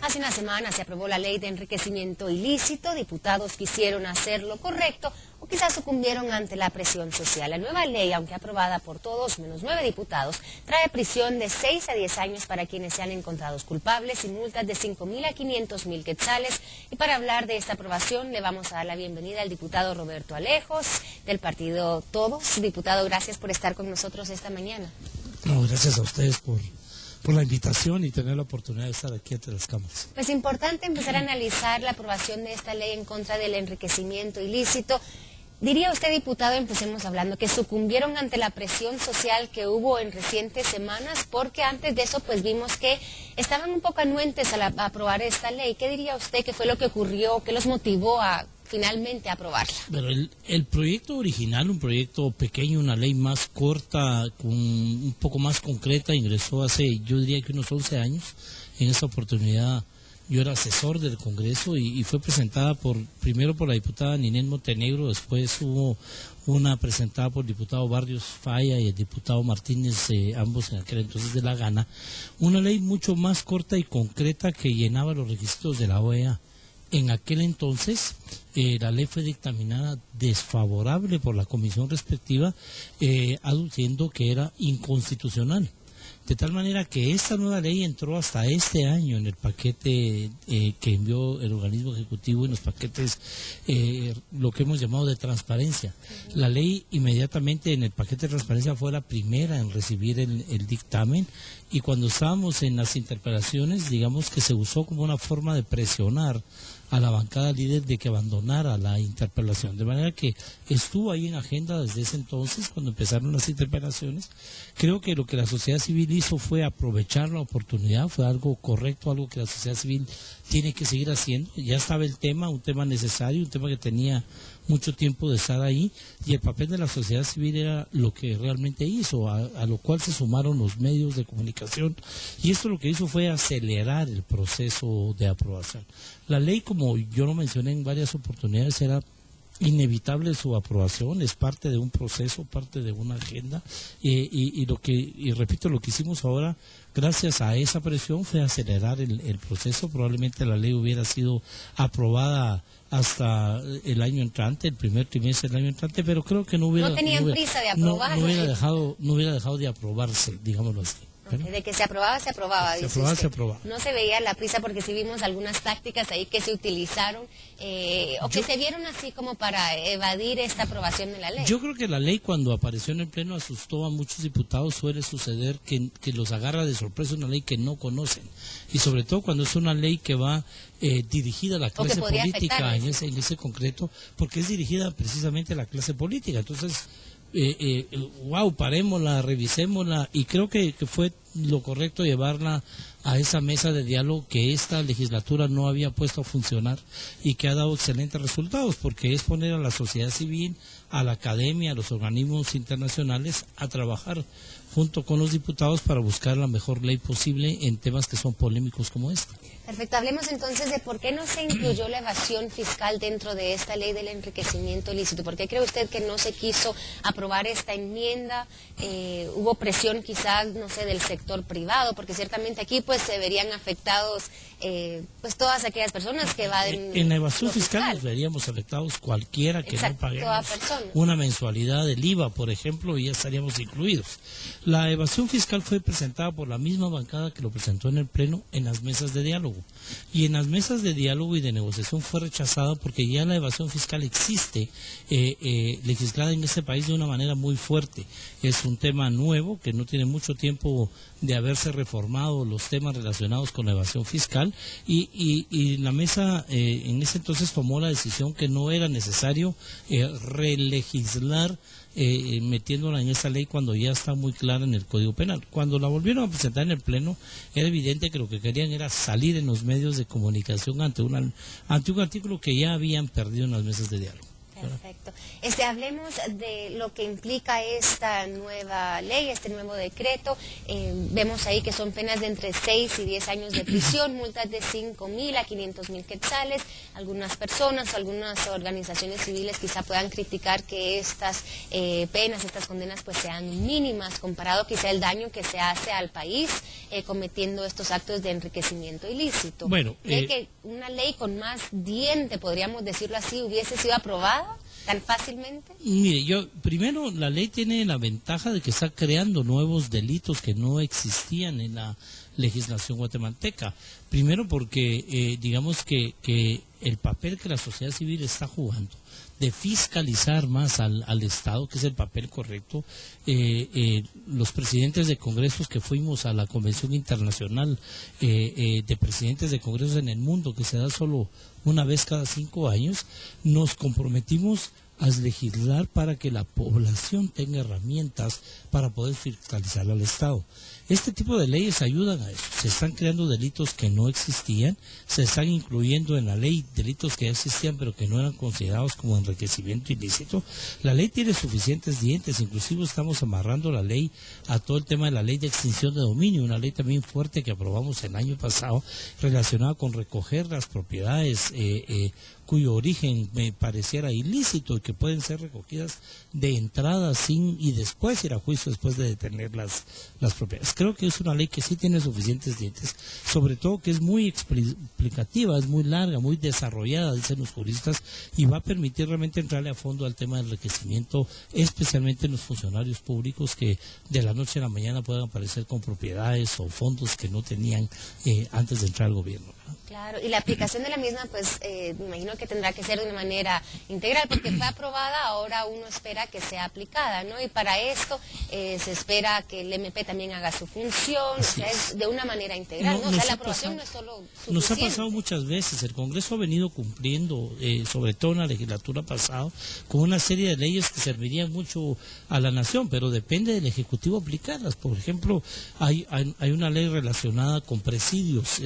Hace una semana se aprobó la ley de enriquecimiento ilícito. Diputados quisieron hacer lo correcto o quizás sucumbieron ante la presión social. La nueva ley, aunque aprobada por todos menos 9 diputados, trae prisión de 6 a 10 años para quienes sean encontrados culpables y multas de 5.000 a 500.000 quetzales. Y para hablar de esta aprobación le vamos a dar la bienvenida al diputado Roberto Alejos del partido Todos. Diputado, gracias por estar con nosotros esta mañana. No, gracias a ustedes por la invitación y tener la oportunidad de estar aquí ante las cámaras. Pues importante empezar a analizar la aprobación de esta ley en contra del enriquecimiento ilícito. Diría usted, diputado, empecemos hablando, que sucumbieron ante la presión social que hubo en recientes semanas, porque antes de eso pues vimos que estaban un poco anuentes a aprobar esta ley. ¿Qué diría usted que fue lo que ocurrió, qué los motivó a finalmente aprobarla? Pero el proyecto original, un proyecto pequeño, una ley más corta, con un poco más concreta, ingresó hace, yo diría que unos 11 años. En esa oportunidad yo era asesor del Congreso y fue presentada primero por la diputada Ninel Montenegro, después hubo una presentada por el diputado Barrios Falla y el diputado Martínez, ambos en aquel entonces de La Gana, una ley mucho más corta y concreta que llenaba los requisitos de la OEA. En aquel entonces la ley fue dictaminada desfavorable por la comisión respectiva, aduciendo que era inconstitucional. De tal manera que esta nueva ley entró hasta este año en el paquete que envió el organismo ejecutivo, en los paquetes, lo que hemos llamado de transparencia. La ley inmediatamente en el paquete de transparencia fue la primera en recibir el dictamen, y cuando estábamos en las interpelaciones, digamos que se usó como una forma de presionar a la bancada líder de que abandonara la interpelación, de manera que estuvo ahí en agenda desde ese entonces, cuando empezaron las interpelaciones. Creo que lo que la sociedad civil hizo fue aprovechar la oportunidad, fue algo correcto, algo que la sociedad civil tiene que seguir haciendo. Ya estaba el tema, un tema necesario, un tema que tenía mucho tiempo de estar ahí, y el papel de la sociedad civil era lo que realmente hizo, a lo cual se sumaron los medios de comunicación, y esto lo que hizo fue acelerar el proceso de aprobación. La ley, como yo lo mencioné en varias oportunidades, era inevitable su aprobación, es parte de un proceso, parte de una agenda, y repito, lo que hicimos ahora, gracias a esa presión, fue acelerar el proceso. Probablemente la ley hubiera sido aprobada hasta el año entrante, el primer trimestre del año entrante, pero creo que no hubiera... No tenían prisa de aprobarlo. No hubiera dejado de aprobarse, digámoslo así. Okay, de que se aprobaba, se aprobaba. Se aprobaba. No se veía la prisa, porque sí vimos algunas tácticas ahí que se utilizaron que se vieron así como para evadir esta aprobación de la ley. Yo creo que la ley, cuando apareció en el Pleno, asustó a muchos diputados. Suele suceder que los agarra de sorpresa una ley que no conocen, y sobre todo cuando es una ley que va dirigida a la clase política, en ese concreto, porque es dirigida precisamente a la clase política. Entonces, parémosla, revisémosla, y creo que fue lo correcto llevarla a esa mesa de diálogo que esta legislatura no había puesto a funcionar y que ha dado excelentes resultados, porque es poner a la sociedad civil, a la academia, a los organismos internacionales a trabajar junto con los diputados para buscar la mejor ley posible en temas que son polémicos como este. Perfecto, hablemos entonces de por qué no se incluyó la evasión fiscal dentro de esta ley del enriquecimiento ilícito. ¿Por qué cree usted que no se quiso aprobar esta enmienda? ¿Hubo presión quizás, no sé, del sector privado? Porque ciertamente aquí pues se verían afectados pues todas aquellas personas que evaden. En la evasión fiscal nos veríamos afectados cualquiera que no paguemos una mensualidad del IVA, por ejemplo, y ya estaríamos incluidos. La evasión fiscal fue presentada por la misma bancada que lo presentó en el Pleno en las mesas de diálogo. Y en las mesas de diálogo y de negociación fue rechazada porque ya la evasión fiscal existe legislada en este país de una manera muy fuerte. Es un tema nuevo que no tiene mucho tiempo de haberse reformado los temas relacionados con la evasión fiscal, y la mesa en ese entonces tomó la decisión que no era necesario relegislar metiéndola en esa ley cuando ya está muy clara en el Código Penal. Cuando la volvieron a presentar en el Pleno, era evidente que lo que querían era salir en los medios de comunicación ante un artículo que ya habían perdido en las mesas de diálogo. Perfecto. Hablemos de lo que implica esta nueva ley, este nuevo decreto. Vemos ahí que son penas de entre 6 y 10 años de prisión, multas de 5.000 a 500.000 quetzales. Algunas personas, algunas organizaciones civiles quizá puedan criticar que estas penas, estas condenas pues sean mínimas comparado quizá el daño que se hace al país cometiendo estos actos de enriquecimiento ilícito. Bueno, ¿Cree que una ley con más diente, podríamos decirlo así, hubiese sido aprobada tan fácilmente? Mire, primero la ley tiene la ventaja de que está creando nuevos delitos que no existían en la legislación guatemalteca. Primero porque digamos que el papel que la sociedad civil está jugando de fiscalizar más al Estado, que es el papel correcto. Los presidentes de congresos que fuimos a la Convención Internacional de Presidentes de Congresos en el Mundo, que se da solo una vez cada 5 años, nos comprometimos a legislar para que la población tenga herramientas para poder fiscalizar al Estado. Este tipo de leyes ayudan a eso. Se están creando delitos que no existían, se están incluyendo en la ley delitos que ya existían pero que no eran considerados como enriquecimiento ilícito. La ley tiene suficientes dientes, inclusive estamos amarrando la ley a todo el tema de la ley de extinción de dominio, una ley también fuerte que aprobamos el año pasado relacionada con recoger las propiedades cuyo origen me pareciera ilícito y que pueden ser recogidas de entrada y después ir a juicio después de detener las propiedades. Creo que es una ley que sí tiene suficientes dientes, sobre todo que es muy explicativa, es muy larga, muy desarrollada, dicen los juristas, y va a permitir realmente entrarle a fondo al tema del enriquecimiento, especialmente en los funcionarios públicos que de la noche a la mañana puedan aparecer con propiedades o fondos que no tenían antes de entrar al gobierno. Claro, y la aplicación de la misma, pues me imagino que tendrá que ser de una manera integral, porque fue aprobada, ahora uno espera que sea aplicada, ¿no? Y para esto se espera que el MP también haga su función, o sea, es de una manera integral, ¿no? O sea, la aprobación no es solo suficiente. Nos ha pasado muchas veces, el Congreso ha venido cumpliendo, sobre todo en la legislatura pasada, con una serie de leyes que servirían mucho a la nación, pero depende del Ejecutivo aplicarlas. Por ejemplo, hay una ley relacionada con presidios,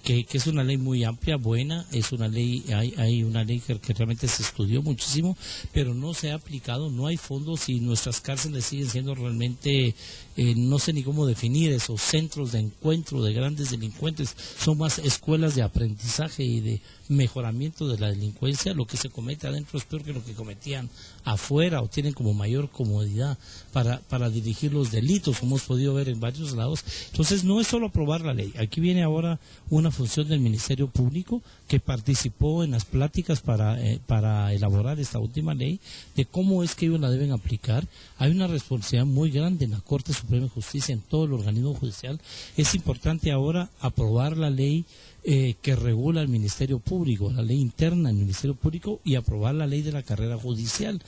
que es una ley muy amplia, buena, es una ley, hay una ley que realmente se estudió muchísimo, pero no se ha aplicado, no hay fondos y nuestras cárceles siguen siendo realmente, no sé ni cómo definir esos centros de encuentro de grandes delincuentes, son más escuelas de aprendizaje y de mejoramiento de la delincuencia. Lo que se comete adentro es peor que lo que cometían afuera, o tienen como mayor comodidad para dirigir los delitos, como hemos podido ver en varios lados. Entonces no es solo aprobar la ley, aquí viene ahora una función del Ministerio Público que participó en las pláticas para elaborar esta última ley, de cómo es que ellos la deben aplicar. Hay una responsabilidad muy grande en la Corte Suprema de Justicia, en todo el organismo judicial. Es importante ahora aprobar la ley que regula el Ministerio Público, la ley interna del Ministerio Público, y aprobar la ley de la carrera judicial.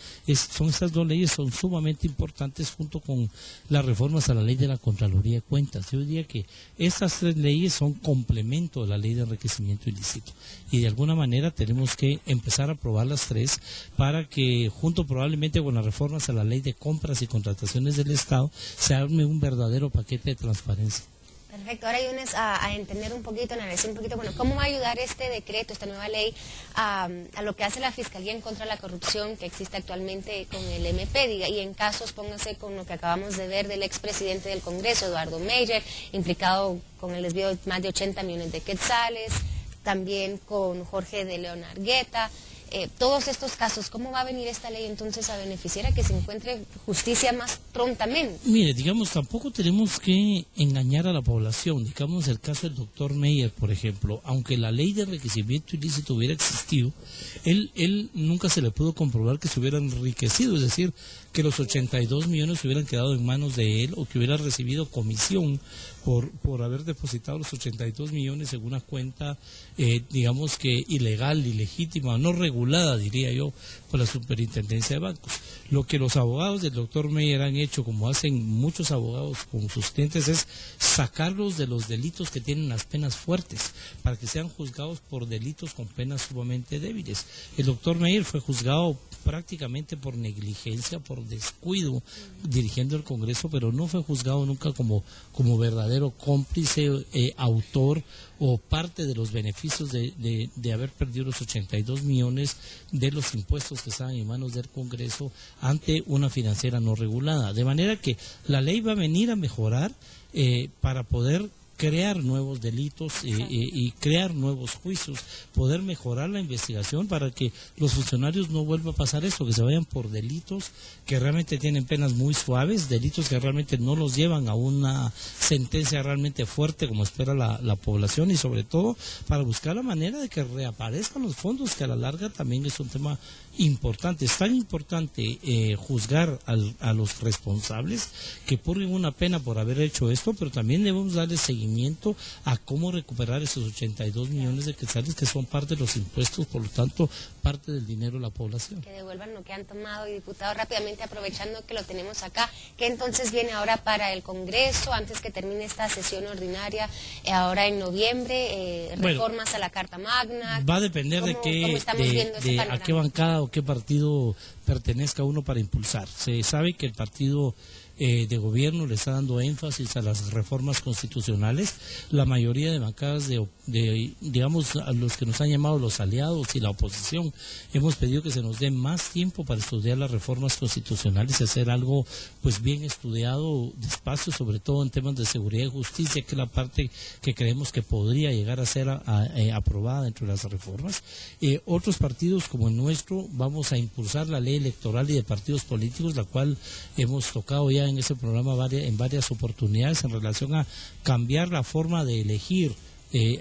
Son estas dos leyes, son sumamente importantes junto con las reformas a la ley de la Contraloría de Cuentas. Yo diría que estas 3 leyes son complemento de la ley de enriquecimiento ilícito y de alguna manera tenemos que empezar a aprobar las 3 para que junto probablemente con las reformas a la ley de compras y contrataciones del Estado se arme un verdadero paquete de transparencia. Perfecto, ahora ayúdenos a entender un poquito, a analizar un poquito, bueno, cómo va a ayudar este decreto, esta nueva ley, a lo que hace la Fiscalía en contra de la corrupción que existe actualmente con el MP, y en casos, póngase con lo que acabamos de ver del expresidente del Congreso, Eduardo Meyer, implicado con el desvío de más de 80 millones de quetzales, también con Jorge de León Argueta. Todos estos casos, ¿cómo va a venir esta ley entonces a beneficiar a que se encuentre justicia más prontamente? Mire, digamos, tampoco tenemos que engañar a la población. Digamos, el caso del doctor Meyer, por ejemplo, aunque la ley de enriquecimiento ilícito hubiera existido, él nunca se le pudo comprobar que se hubiera enriquecido, es decir, que los 82 millones hubieran quedado en manos de él o que hubiera recibido comisión por haber depositado los 82 millones en una cuenta, digamos que ilegal, ilegítima, no regulada, diría yo, por la Superintendencia de Bancos. Lo que los abogados del doctor Meyer han hecho, como hacen muchos abogados con sus clientes, es sacarlos de los delitos que tienen las penas fuertes, para que sean juzgados por delitos con penas sumamente débiles. El doctor Meyer fue juzgado prácticamente por negligencia, por descuido, dirigiendo el Congreso, pero no fue juzgado nunca como verdadero verdadero cómplice, autor o parte de los beneficios de haber perdido los 82 millones de los impuestos que estaban en manos del Congreso ante una financiera no regulada. De manera que la ley va a venir a mejorar para poder crear nuevos delitos y crear nuevos juicios, poder mejorar la investigación para que los funcionarios no vuelva a pasar esto, que se vayan por delitos que realmente tienen penas muy suaves, delitos que realmente no los llevan a una sentencia realmente fuerte como espera la población, y sobre todo para buscar la manera de que reaparezcan los fondos, que a la larga también es un tema importante. Es tan importante juzgar a los responsables que purguen una pena por haber hecho esto, pero también debemos darle seguimiento a cómo recuperar esos 82 millones de quetzales que son parte de los impuestos, por lo tanto parte del dinero de la población. Que devuelvan lo que han tomado. Y diputado, rápidamente aprovechando que lo tenemos acá, ¿qué entonces viene ahora para el Congreso antes que termine esta sesión ordinaria ahora en noviembre? Reformas a la Carta Magna. Va a depender de a qué bancada o qué partido pertenezca uno para impulsar. Se sabe que el partido de gobierno le está dando énfasis a las reformas constitucionales. La mayoría de bancadas digamos, a los que nos han llamado los aliados y la oposición, hemos pedido que se nos dé más tiempo para estudiar las reformas constitucionales y hacer algo pues bien estudiado, despacio, sobre todo en temas de seguridad y justicia, que es la parte que creemos que podría llegar a ser aprobada dentro de las reformas. Otros partidos como el nuestro vamos a impulsar la ley electoral y de partidos políticos, la cual hemos tocado ya en ese programa en varias oportunidades en relación a cambiar la forma de elegir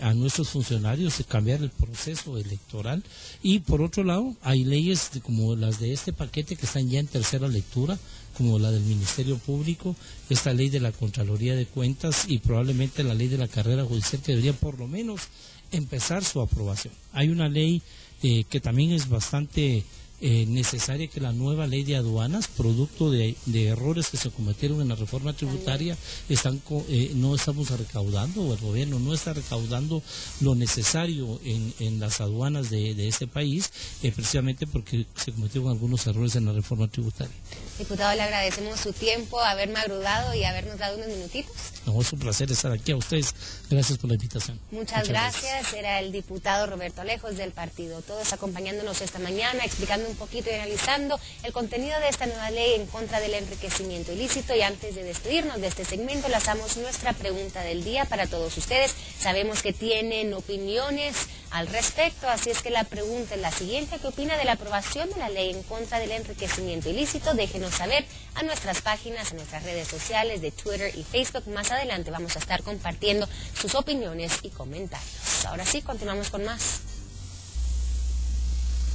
a nuestros funcionarios, cambiar el proceso electoral. Y por otro lado hay leyes como las de este paquete que están ya en tercera lectura, como la del Ministerio Público, esta ley de la Contraloría de Cuentas y probablemente la ley de la carrera judicial, que debería por lo menos empezar su aprobación. Hay una ley que también es bastante necesaria, que la nueva ley de aduanas, producto de errores que se cometieron en la reforma tributaria, no estamos recaudando, o el gobierno no está recaudando lo necesario en las aduanas de este país, precisamente porque se cometieron algunos errores en la reforma tributaria. Diputado, le agradecemos su tiempo, haberme agrudado y habernos dado unos minutitos. No, es un placer estar aquí. A ustedes, gracias por la invitación. Muchas gracias. Era el diputado Roberto Alejos del partido Todos, acompañándonos esta mañana, explicando un poquito y analizando el contenido de esta nueva ley en contra del enriquecimiento ilícito. Y antes de despedirnos de este segmento, lanzamos nuestra pregunta del día para todos ustedes. Sabemos que tienen opiniones al respecto, así es que la pregunta es la siguiente: ¿qué opina de la aprobación de la ley en contra del enriquecimiento ilícito? Déjenos saber a nuestras páginas, a nuestras redes sociales de Twitter y Facebook. Más adelante vamos a estar compartiendo sus opiniones y comentarios. Ahora sí, continuamos con más.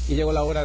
Y llegó la hora de